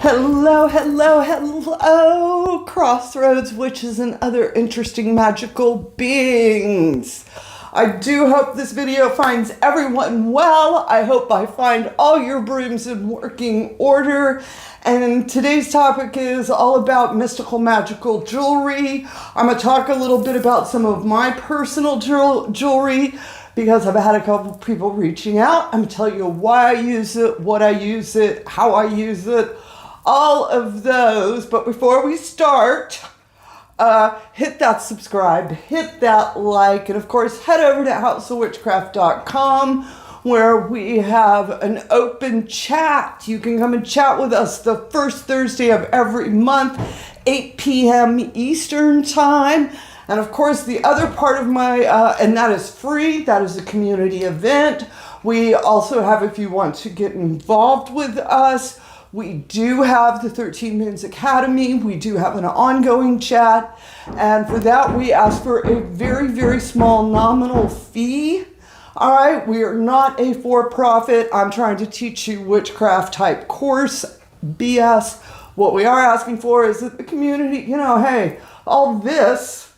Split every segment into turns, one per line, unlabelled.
Hello, hello, hello, crossroads, witches, and other interesting magical beings. I do hope this video finds everyone well. I hope I find all your brooms in working order. And today's topic is all about mystical magical jewelry. I'm going to talk a little bit about some of my personal jewelry because I've had a couple people reaching out. I'm going to tell you why I use it, what I use it, how I use it, all of those. But before we start, hit that subscribe, hit that like, and of course head over to houseofwitchcraft.com where we have an open chat. You can come and chat with us the first Thursday of every month, 8 p.m. Eastern time. And of course the other part of my, and that is free, that is a community event. We also have, if you want to get involved with us, we do have the 13 Moons Academy. We do have an ongoing chat. And for that, we ask for a very, very small nominal fee. All right, we are not a for-profit. I'm trying to teach you witchcraft type course, BS. What we are asking for is that the community, you know, hey, all this,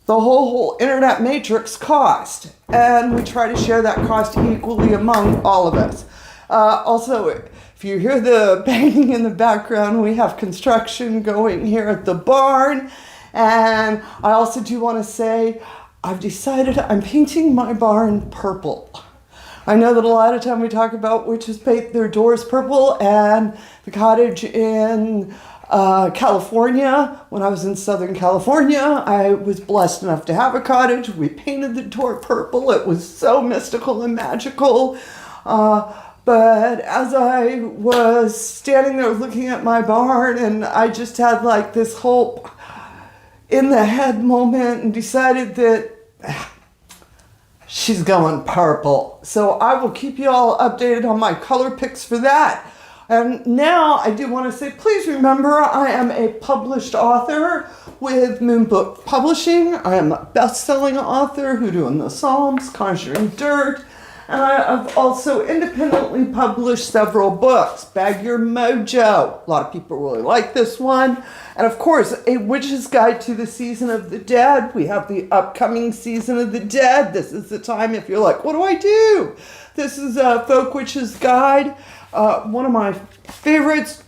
the whole internet matrix cost. And we try to share that cost equally among all of us. Also, if you hear the banging in the background, we have construction going here at the barn. And I also do want to say, I've decided I'm painting my barn purple. I know that a lot of time we talk about witches paint their doors purple, and the cottage in California, when I was in Southern California, I was blessed enough to have a cottage. We painted the door purple. It was so mystical and magical. But as I was standing there looking at my barn, and I just had like this whole in the head moment and decided that she's going purple. So I will keep you all updated on my color picks for that. And now I do want to say, please remember, I am a published author with Moonbook Publishing. I am a best-selling author, Hoodoo in the Psalms, Conjuring Dirt. And I have also independently published several books. Bag Your Mojo. A lot of people really like this one. And of course, A Witch's Guide to the Season of the Dead. We have the upcoming Season of the Dead. This is the time if you're like, what do I do? This is a Folk Witch's Guide. One of my favorites,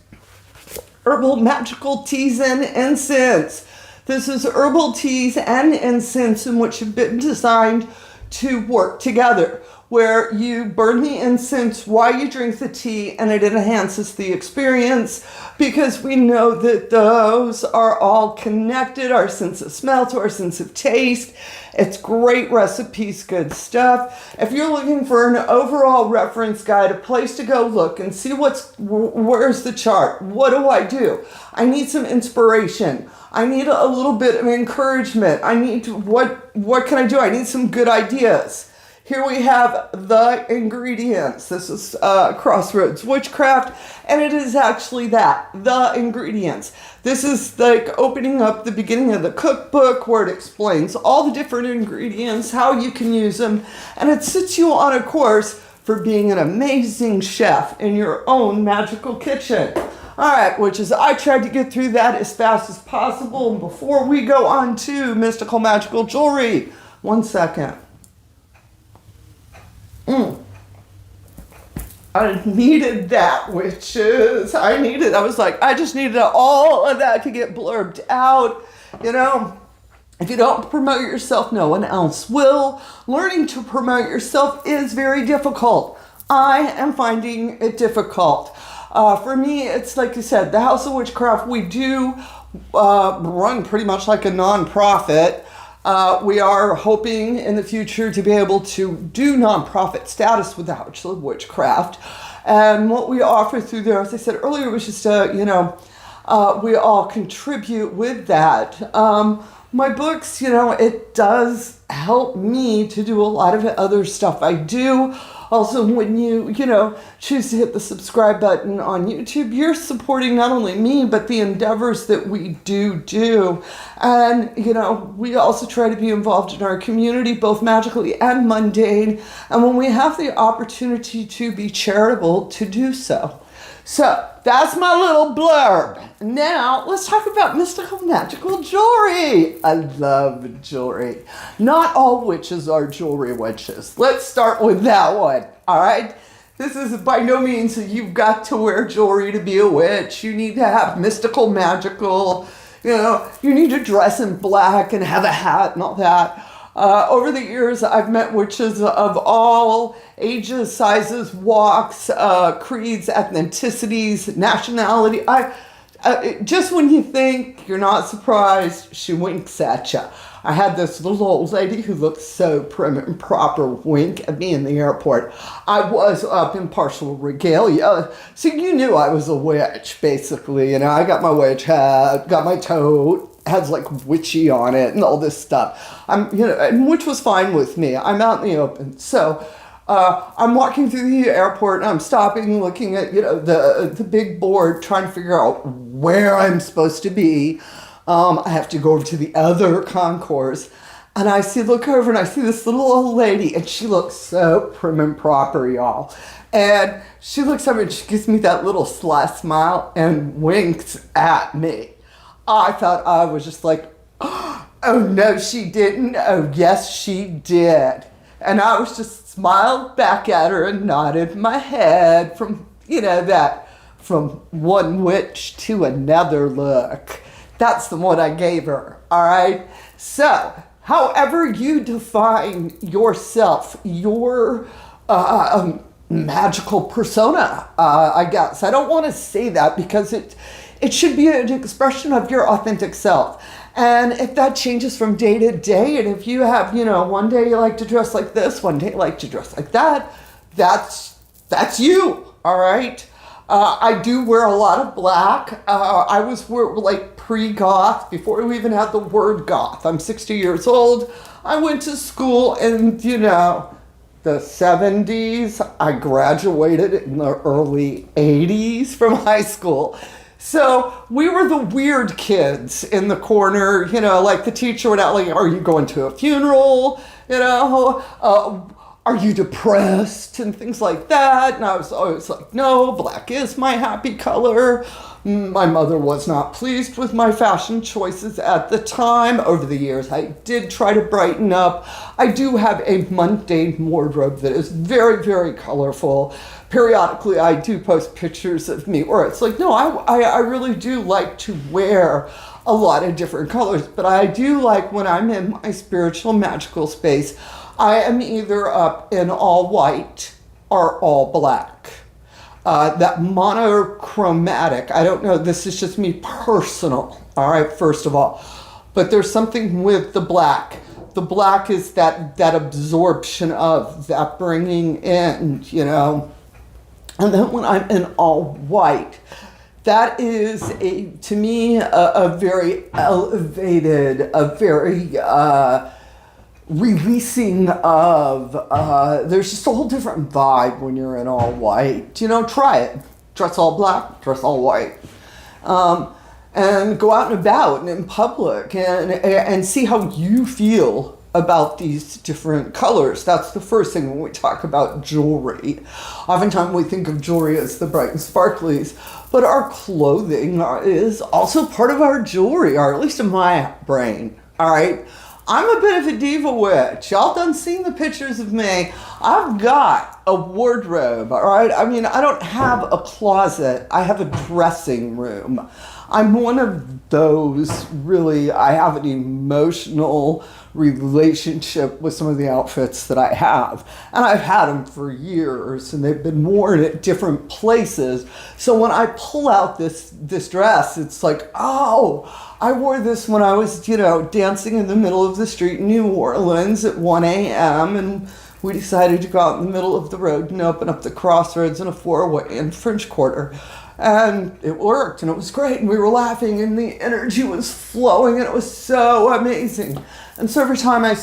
herbal magical teas and incense. This is herbal teas and incense in which have been designed to work together, where you burn the incense while you drink the tea, and it enhances the experience because we know that those are all connected, our sense of smell to our sense of taste. It's great recipes, good stuff. If you're looking for an overall reference guide, a place to go look and see where's the chart? What do? I need some inspiration. I need a little bit of encouragement. I need what can I do? I need some good ideas. Here we have the ingredients. This is Crossroads Witchcraft, and it is actually the ingredients. This is like opening up the beginning of the cookbook where it explains all the different ingredients, how you can use them, and it sets you on a course for being an amazing chef in your own magical kitchen. All right, witches, I tried to get through that as fast as possible. And before we go on to mystical magical jewelry, 1 second. I needed that, witches. I just needed all of that to get blurbed out. You know, if you don't promote yourself, no one else will. Learning to promote yourself is very difficult. I am finding it difficult. For me, it's like you said, the House of Witchcraft, we do run pretty much like a nonprofit. We are hoping in the future to be able to do nonprofit status with the House of Witchcraft. And what we offer through there, as I said earlier, was just, we all contribute with that. My books, it does help me to do a lot of other stuff I do. Also, when you choose to hit the subscribe button on YouTube, you're supporting not only me, but the endeavors that we do. And, we also try to be involved in our community, both magically and mundane. And when we have the opportunity to be charitable, to do so. So that's my little blurb. Now, let's talk about mystical, magical jewelry. I love jewelry. Not all witches are jewelry witches. Let's start with that one, all right? This is by no means that you've got to wear jewelry to be a witch. You need to have mystical, magical, you need to dress in black and have a hat and all that. Over the years, I've met witches of all ages, sizes, walks, creeds, ethnicities, nationality. Just when you think you're not surprised, she winks at you. I had this little old lady who looked so prim and proper wink at me in the airport. I was up in partial regalia, so you knew I was a witch, basically. I got my witch hat, got my tote, has like witchy on it and all this stuff. Which was fine with me. I'm out in the open. So I'm walking through the airport and I'm stopping, looking at, the big board, trying to figure out where I'm supposed to be. I have to go over to the other concourse, and look over and I see this little old lady, and she looks so prim and proper, y'all. And she looks over and she gives me that little sly smile and winks at me. I thought I was just like, oh no, she didn't. Oh yes, she did. And I was just smiled back at her and nodded my head from one witch to another look. That's the one I gave her, all right? So, however you define yourself, your magical persona, I guess. I don't want to say that because it should be an expression of your authentic self. And if that changes from day to day, and if you have, one day you like to dress like this, one day you like to dress like that, that's you, all right? I do wear a lot of black. I was pre-goth, before we even had the word goth. I'm 60 years old. I went to school in, the 70s. I graduated in the early 80s from high school. So we were the weird kids in the corner, like the teacher would ask, are you going to a funeral? Are you depressed? And things like that. And I was always like, no, black is my happy color. My mother was not pleased with my fashion choices at the time. Over the years, I did try to brighten up. I do have a mundane wardrobe that is very, very colorful. Periodically, I do post pictures of me where it's like, no, I really do like to wear a lot of different colors. But I do like when I'm in my spiritual, magical space, I am either up in all white or all black. That monochromatic, I don't know, this is just me personal, all right, first of all. But there's something with the black. The black is that absorption of, that bringing in, And then when I'm in all white, that is, to me, a very elevated, a very releasing of, there's just a whole different vibe when you're in all white. Try it. Dress all black, dress all white. And go out and about and in public and see how you feel about these different colors. That's the first thing when we talk about jewelry. Oftentimes we think of jewelry as the bright and sparklies, but our clothing is also part of our jewelry, or at least in my brain, all right? I'm a bit of a diva witch. Y'all done seen the pictures of me. I've got a wardrobe, all right? I mean, I don't have a closet. I have a dressing room. I'm one of those, really, I have an emotional relationship with some of the outfits that I have. And I've had them for years, and they've been worn at different places. So when I pull out this dress, it's like, oh, I wore this when I was, dancing in the middle of the street in New Orleans at 1 a.m. And we decided to go out in the middle of the road and open up the crossroads in a 4-way in French Quarter. And it worked, and it was great, and we were laughing, and the energy was flowing, and it was so amazing. And so every time I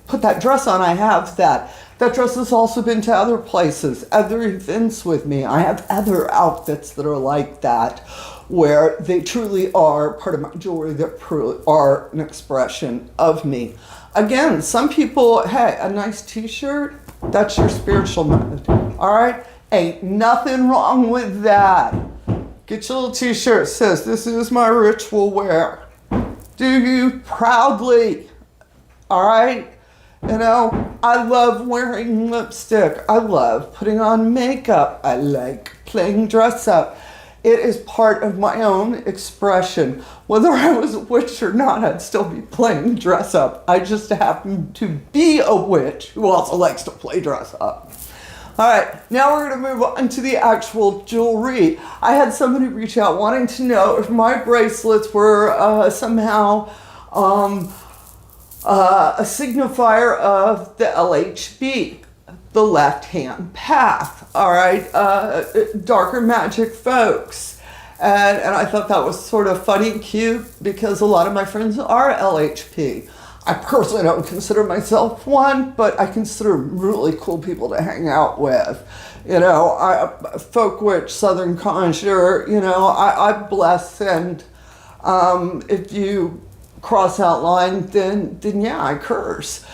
put that dress on, I have that. That dress has also been to other places, other events with me. I have other outfits that are like that, where they truly are part of my jewelry, that are an expression of me. Again, some people, hey, a nice t-shirt, that's your spiritual method, all right? Ain't nothing wrong with that. Get your little t-shirt that says, "This is my ritual wear." Do you proudly. All right? You know, I love wearing lipstick. I love putting on makeup. I like playing dress up. It is part of my own expression. Whether I was a witch or not, I'd still be playing dress up. I just happen to be a witch who also likes to play dress up. All right, now we're going to move on to the actual jewelry. I had somebody reach out wanting to know if my bracelets were somehow a signifier of the LHB, the left-hand path. All right, darker magic folks. And I thought that was sort of funny and cute because a lot of my friends are LHP. I personally don't consider myself one, but I consider really cool people to hang out with. You know, folk witch, Southern Conjure, you know, I bless, and if you cross out line, then yeah, I curse.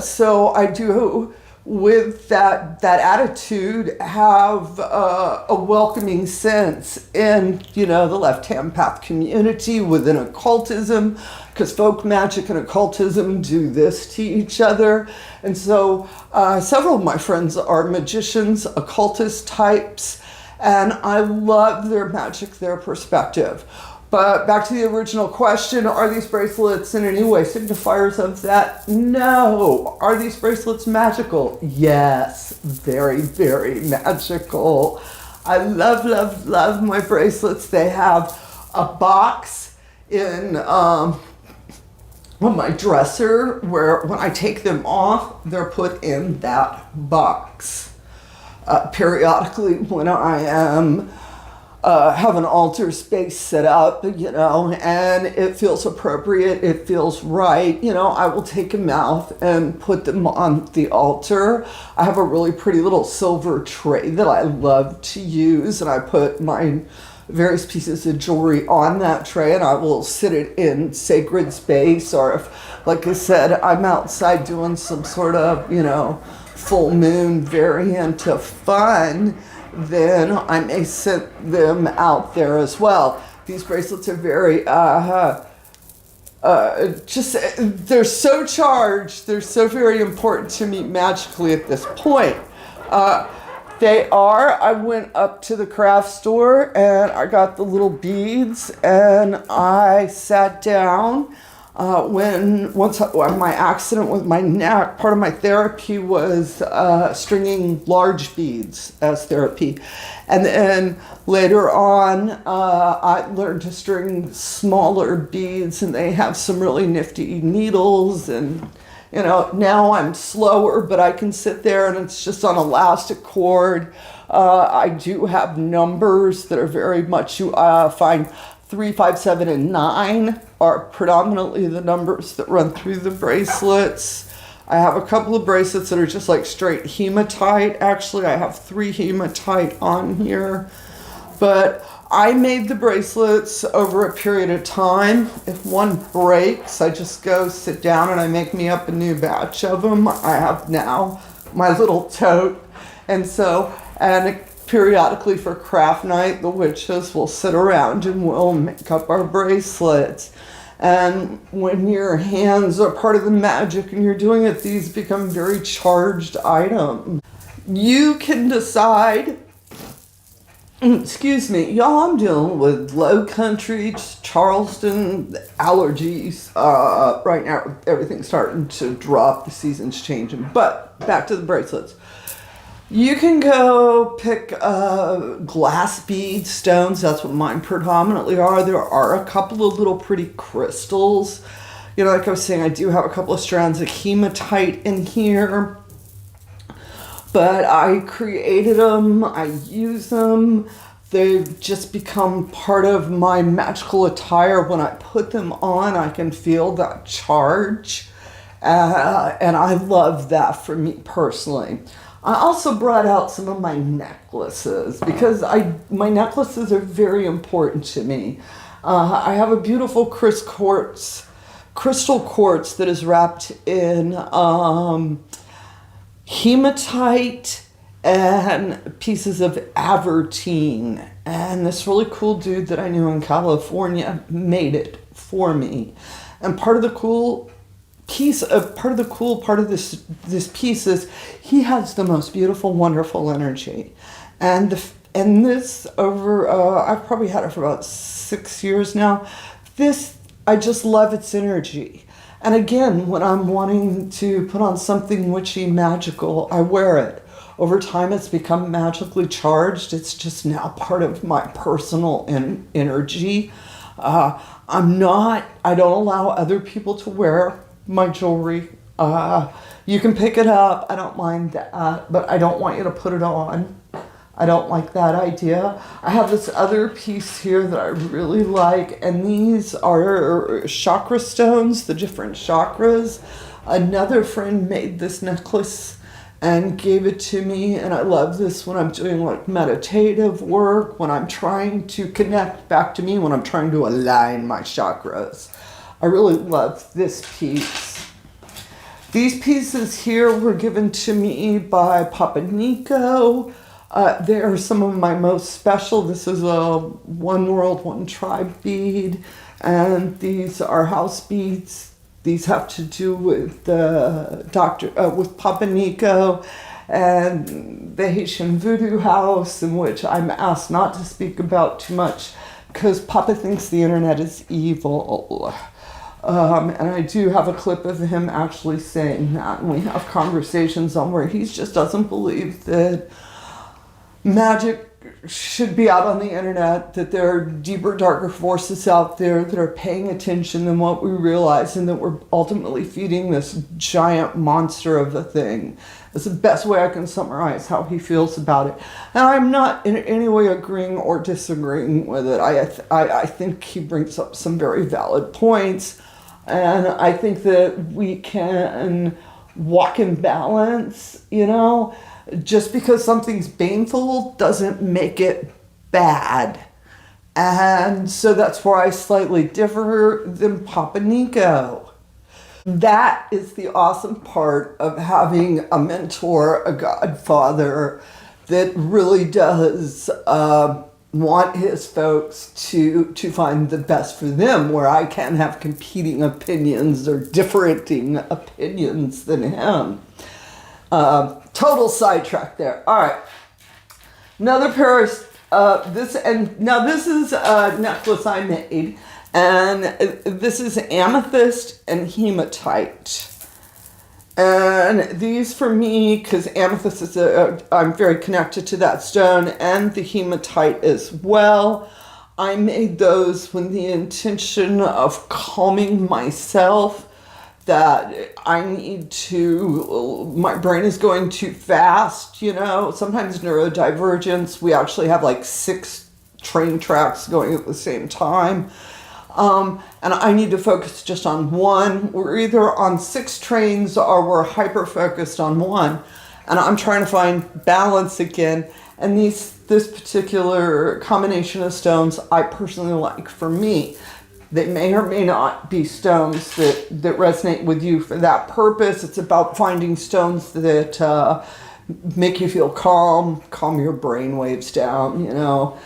So I do, with that attitude, have a welcoming sense in, you know, the left-hand path community within occultism, because folk magic and occultism do this to each other. And so several of my friends are magicians, occultist types, and I love their magic, their perspective. But back to the original question, are these bracelets in any way signifiers of that? No. Are these bracelets magical? Yes, very, very magical. I love, love, love my bracelets. They have a box in on my dresser where when I take them off, they're put in that box. Periodically when I am have an altar space set up, you know, and it feels appropriate, it feels right, you know, I will take them out and put them on the altar. I have a really pretty little silver tray that I love to use, and I put my various pieces of jewelry on that tray, and I will sit it in sacred space, or if, like I said, I'm outside doing some sort of, you know, full moon variant of fun, then I may set them out there as well. These bracelets are very, they're so charged, they're so very important to me magically at this point. I went up to the craft store and I got the little beads, and I sat down once my accident with my neck, part of my therapy was stringing large beads as therapy. And then later on, I learned to string smaller beads, and they have some really nifty needles. And, you know, now I'm slower, but I can sit there and it's just on elastic cord. I do have numbers that are very much, you find 3, 5, 7, and 9 are predominantly the numbers that run through the bracelets. I have a couple of bracelets that are just like straight hematite. Actually, I have 3 hematite on here. But I made the bracelets over a period of time. If one breaks, I just go sit down and I make me up a new batch of them. I have now my little tote. And periodically for craft night, the witches will sit around and we'll make up our bracelets. And when your hands are part of the magic and you're doing it, these become very charged items. You can decide, excuse me, y'all, I'm dealing with low country, Charleston allergies. Right now, everything's starting to drop, the season's changing. But back to the bracelets. You can go pick glass beads, stones. That's what mine predominantly are. There are a couple of little pretty crystals. You know, like I was saying, I do have a couple of strands of hematite in here. But I created them. I use them. They've just become part of my magical attire. When I put them on, I can feel that charge. And I love that for me personally. I also brought out some of my necklaces because my necklaces are very important to me. I have a beautiful crystal quartz that is wrapped in hematite and pieces of avertine. And this really cool dude that I knew in California made it for me. And part of the cool part of this piece is he has the most beautiful, wonderful energy. And this over, I've probably had it for about 6 years now. I just love its energy. And again, when I'm wanting to put on something witchy, magical, I wear it. Over time, it's become magically charged. It's just now part of my personal energy. I don't allow other people to wear my jewelry. You can pick it up. I don't mind that, but I don't want you to put it on. I don't like that idea. I have this other piece here that I really like, and these are chakra stones, the different chakras. Another friend made this necklace and gave it to me, and I love this when I'm doing like meditative work, when I'm trying to connect back to me, when I'm trying to align my chakras. I really love this piece. These pieces here were given to me by Papa Nico. They are some of my most special. This is a One World, One Tribe bead, and these are house beads. These have to do with with Papa Nico and the Haitian voodoo house, in which I'm asked not to speak about too much because Papa thinks the internet is evil. And I do have a clip of him actually saying that, and we have conversations on where he just doesn't believe that magic should be out on the internet, that there are deeper, darker forces out there that are paying attention than what we realize, and that we're ultimately feeding this giant monster of a thing. It's the best way I can summarize how he feels about it. And I'm not in any way agreeing or disagreeing with it. I think he brings up some very valid points, and I think that we can walk in balance, you know. Just because something's painful doesn't make it bad. And so that's where I slightly differ than Papa Nico. That is the awesome part of having a mentor, a godfather that really does want his folks to find the best for them, where I can't have competing opinions or differing opinions than him. Total sidetrack there. All right. Another pair of this is a necklace I made, and this is amethyst and hematite. And these for me, because amethyst is I'm very connected to that stone, and the hematite as well. I made those with the intention of calming myself, that I need to, my brain is going too fast, you know, sometimes neurodivergence. We actually have like 6 train tracks going at the same time. And I need to focus just on one. We're either on 6 trains or we're hyper-focused on one. And I'm trying to find balance again. And this particular combination of stones I personally like for me. They may or may not be stones that resonate with you for that purpose. It's about finding stones that make you feel calm your brain waves down, you know,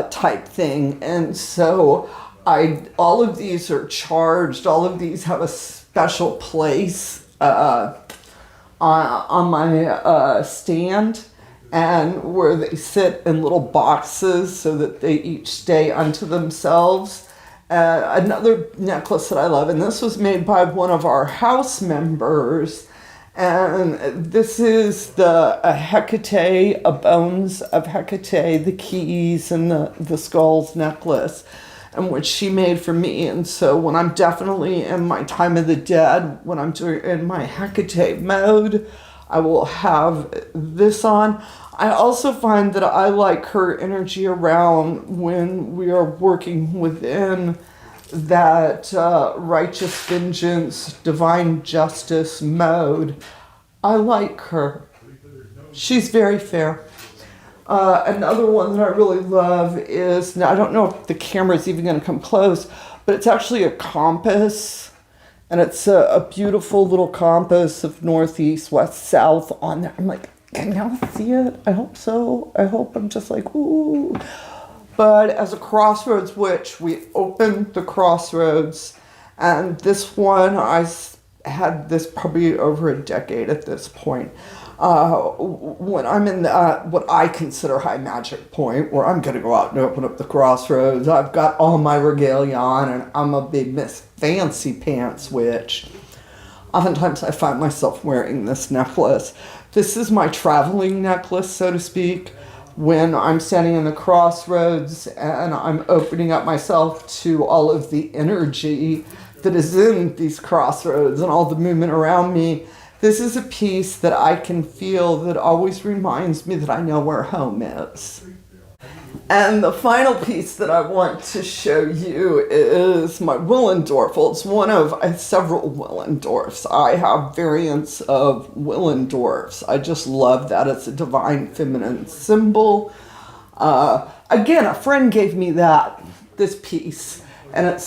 type thing. And so all of these are charged. All of these have a special place on my stand, and where they sit in little boxes so that they each stay unto themselves. Another necklace that I love, and this was made by one of our house members, and this is a Hecate, a bones of Hecate, the keys and the skulls necklace, and which she made for me. And so when I'm definitely in my time of the dead, when I'm in my Hecate mode, I will have this on. I also find that I like her energy around when we are working within that righteous vengeance, divine justice mode. I like her. She's very fair. Another one that I really love is, now I don't know if the camera's even going to come close, but it's actually a compass. And it's a beautiful little compass of northeast, west, south on there. I'm like, Can y'all see it? I hope so. I hope I'm just like, ooh. But as a crossroads witch, we opened the crossroads, and this one, I had this probably over a decade at this point. When I'm in what I consider high magic point, where I'm going to go out and open up the crossroads, I've got all my regalia on, and I'm a big Miss Fancy Pants witch. Oftentimes I find myself wearing this necklace. This is my traveling necklace, so to speak, when I'm standing in the crossroads and I'm opening up myself to all of the energy that is in these crossroads and all the movement around me. This is a piece that I can feel that always reminds me that I know where home is. And the final piece that I want to show you is my Willendorf. Well, it's one of several Willendorfs. I have variants of Willendorfs. I just love that. It's a divine feminine symbol. Again, a friend gave me this piece. And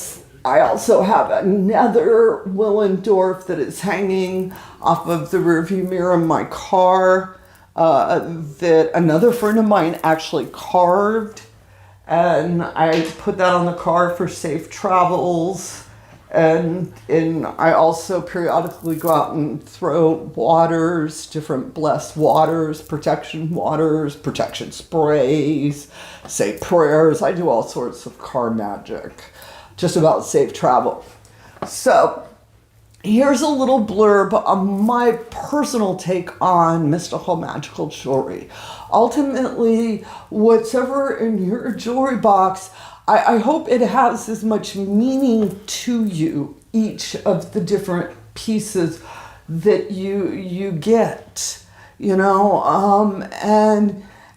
I also have another Willendorf that is hanging off of the rearview mirror in my car. That another friend of mine actually carved, and I put that on the car for safe travels. And I also periodically go out and throw waters, different blessed waters, protection sprays, say prayers. I do all sorts of car magic, just about safe travel. So here's a little blurb on my personal take on mystical magical jewelry. Ultimately, whatever in your jewelry box, I hope it has as much meaning to you, each of the different pieces that you get, and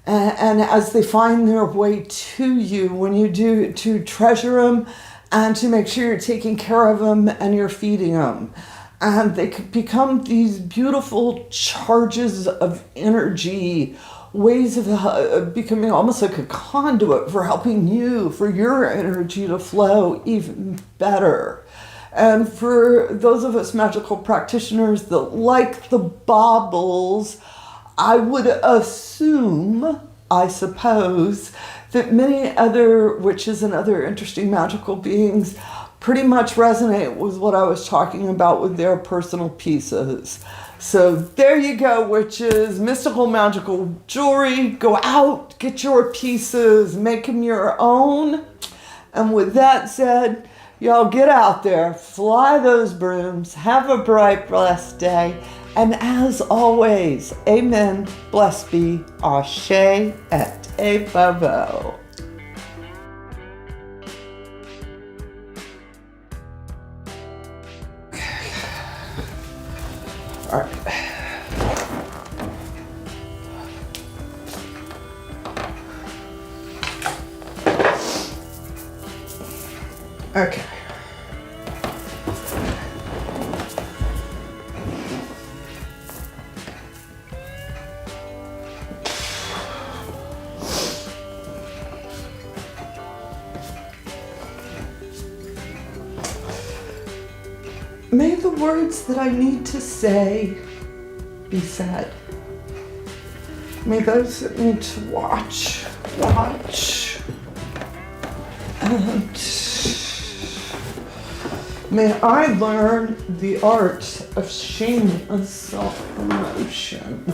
as they find their way to you, when you do, to treasure them, and to make sure you're taking care of them and you're feeding them. And they could become these beautiful charges of energy, ways of becoming almost like a conduit for helping you, for your energy to flow even better. And for those of us magical practitioners that like the baubles, I would assume, I suppose, that many other witches and other interesting magical beings pretty much resonate with what I was talking about with their personal pieces. So there you go, witches, mystical magical jewelry. Go out, get your pieces, make them your own. And with that said, y'all get out there, fly those brooms, have a bright, blessed day. And as always, amen, blessed be, ashe, et bavo. All right. Okay. May the words that I need to say be said. May those that need to watch. And may I learn the art of shameless self-promotion.